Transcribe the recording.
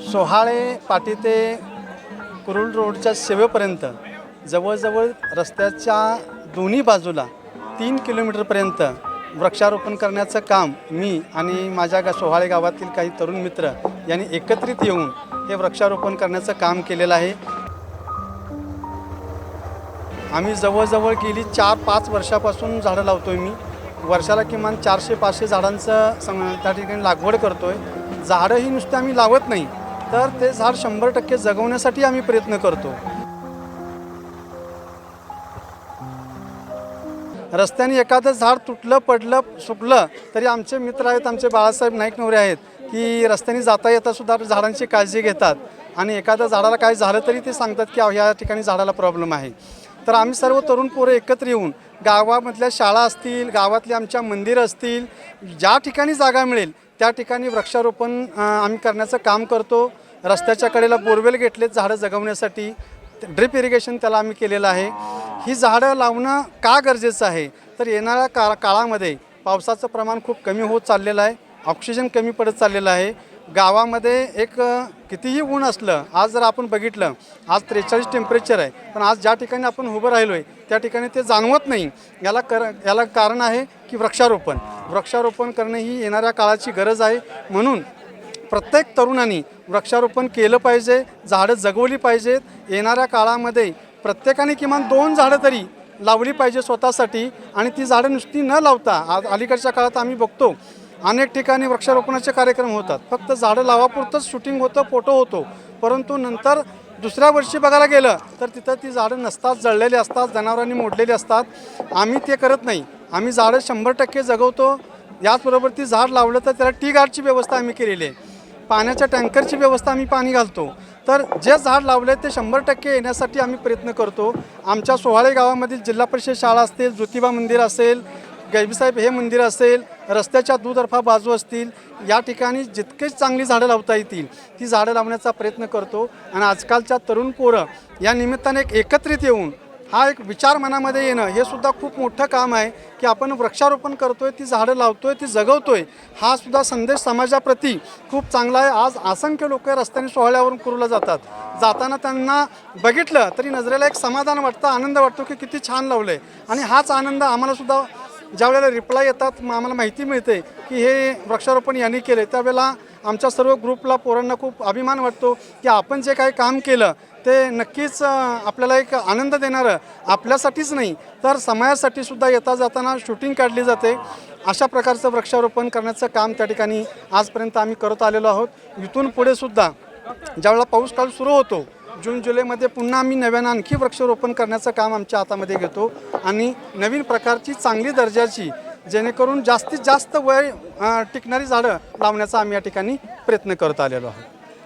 सोहाळे पाटी ते कुरुल रोडच्या सेवेपर्यंत जवळजवळ रस्त्याच्या दोन्ही बाजूला 3 किलोमीटरपर्यंत वृक्षारोपण करण्याचं काम मी आणि माझ्या सोहाळे गावातील काही तरुण मित्र यांनी एकत्रित येऊन हे वृक्षारोपण करण्याचं काम केलेलं आहे। आम्ही जवळजवळ गेली 4-5 वर्षापासून झाडं लावतोय। मी वर्षाला किमान 400-500 झाडांचं त्या ठिकाणी लागवड करतोय। झाडं ही नुसतं आम्ही लावत नाही, तर ते झाड 100% जगवण्यासाठी आम्ही प्रयत्न करतो। रस्त्याने एखादं झाड तुटलं पडलं सुकलं तरी आमचे मित्र आहेत, आमचे बाळासाहेब नाईक नवरे आहेत की रस्त्याने जाता येता सुद्धा झाडांची काळजी घेतात आणि एखाद्या झाडाला काय झालं तरी ते सांगतात की ह्या ठिकाणी झाडाला प्रॉब्लेम आहे। तर आम्ही सर्व तरुण पोरं एकत्र येऊन गावामधल्या शाळा असतील, गावातले आमच्या मंदिरं असतील, ज्या ठिकाणी जागा मिळेल त्या ठिकाणी वृक्षारोपण आम्ही करण्याचं काम करतो। रस्त्याच्या कडेला बोरवेल घेतलेत झाडं जगवण्यासाठी, ड्रिप इरिगेशन त्याला आम्ही केलेलं आहे। ही झाडं लावणं का गरजेचं आहे तर येणाऱ्या काळामध्ये पावसाचं प्रमाण खूप कमी होत चाललेलं आहे, ऑक्सिजन कमी पडत चाललेलं आहे। गावामध्ये एक कितीही ऊन असलं, आज जर आपण बघितलं आज 43 टेम्परेचर आहे, पण आज ज्या ठिकाणी आपण उभं राहिलो आहे त्या ठिकाणी ते जाणवत नाही। याला कारण आहे की वृक्षारोपण करणं ही येणाऱ्या काळाची गरज आहे। म्हणून प्रत्येक तरुणांनी वृक्षारोपण केलं पाहिजे, झाडं जगवली पाहिजेत। येणाऱ्या काळामध्ये प्रत्येकाने किमान 2 झाडं तरी लावली पाहिजे स्वतःसाठी, आणि ती झाडं नुसती न लावता आज अलीकडच्या काळात आम्ही बघतो अनेक ठिकाणी वृक्षारोपणाचे कार्यक्रम होतात, फक्त झाडं लावापुरतंच शूटिंग होतं, फोटो होतो, परंतु नंतर दुसऱ्या वर्षी बघायला गेलं तर तिथं ती झाडं नसतात, जळलेली असतात, जनावरांनी मोडलेली असतात। आम्ही ते करत नाही, आम्ही झाडं 100% जगवतो। याचबरोबर ती झाड लावलं तर त्याला टी गार्डची व्यवस्था आम्ही केलेली आहे, पाण्याच्या टँकरची व्यवस्था आम्ही पाणी घालतो। तर जे झाड लावले ते 100% येण्यासाठी आम्ही प्रयत्न करतो। आमच्या सोहाळे गावामधील जिल्हा परिषद शाळा असतील, ज्योतिबा मंदिर असेल, गैबीसाहेब हे मंदिर असेल, रस्त्याच्या दुतर्फा बाजू असतील, या ठिकाणी जितकेच चांगली झाडं लावता येतील ती झाडं लावण्याचा प्रयत्न करतो। आणि आजकालच्या तरुण पोरं या निमित्ताने एकत्रित येऊन हा एक विचार मनामध्ये येणं हे सुद्धा खूप मोठं काम आहे की आपण वृक्षारोपण करतोय, ती झाडं लावतोय, ती जगवतोय, हा सुद्धा संदेश समाजाप्रती खूप चांगला आहे। आज असंख्य लोक रस्त्याने सोहळ्यावरून कुरुला जातात, जाताना त्यांना बघितलं तरी नजरेला एक समाधान वाटतं, आनंद वाटतो की किती छान लावलं आहे। आणि हाच आनंद आम्हाला सुद्धा ज्यावेळेला रिप्लाय येतात, आम्हाला माहिती मिळते की हे वृक्षारोपण यांनी केले, त्यावेळेला आमच्या सर्व ग्रुपला पोरांना खूप अभिमान वाटतो की आपण जे काही काम केलं ते नक्कीच आपल्याला एक आनंद देणारं, आपल्यासाठीच नाही तर समाजासाठी सुद्धा येता जाताना शूटिंग काढली जाते। अशा प्रकारचं वृक्षारोपण करण्याचं काम त्या ठिकाणी आजपर्यंत आम्ही करत आलेलो आहोत। इथून पुढे सुद्धा ज्यावेळेला पाऊस काळ सुरू होतो जून जुलैमध्ये पुन्हा आम्ही नव्यानं आणखी वृक्षारोपण करण्याचं काम आमच्या हातामध्ये घेतो आणि नवीन प्रकारची चांगली दर्जाची जेणेकरून जास्तीत जास्त वय टिकणारी झाडं लावण्याचा आम्ही या ठिकाणी प्रयत्न करत आलेलो आहोत।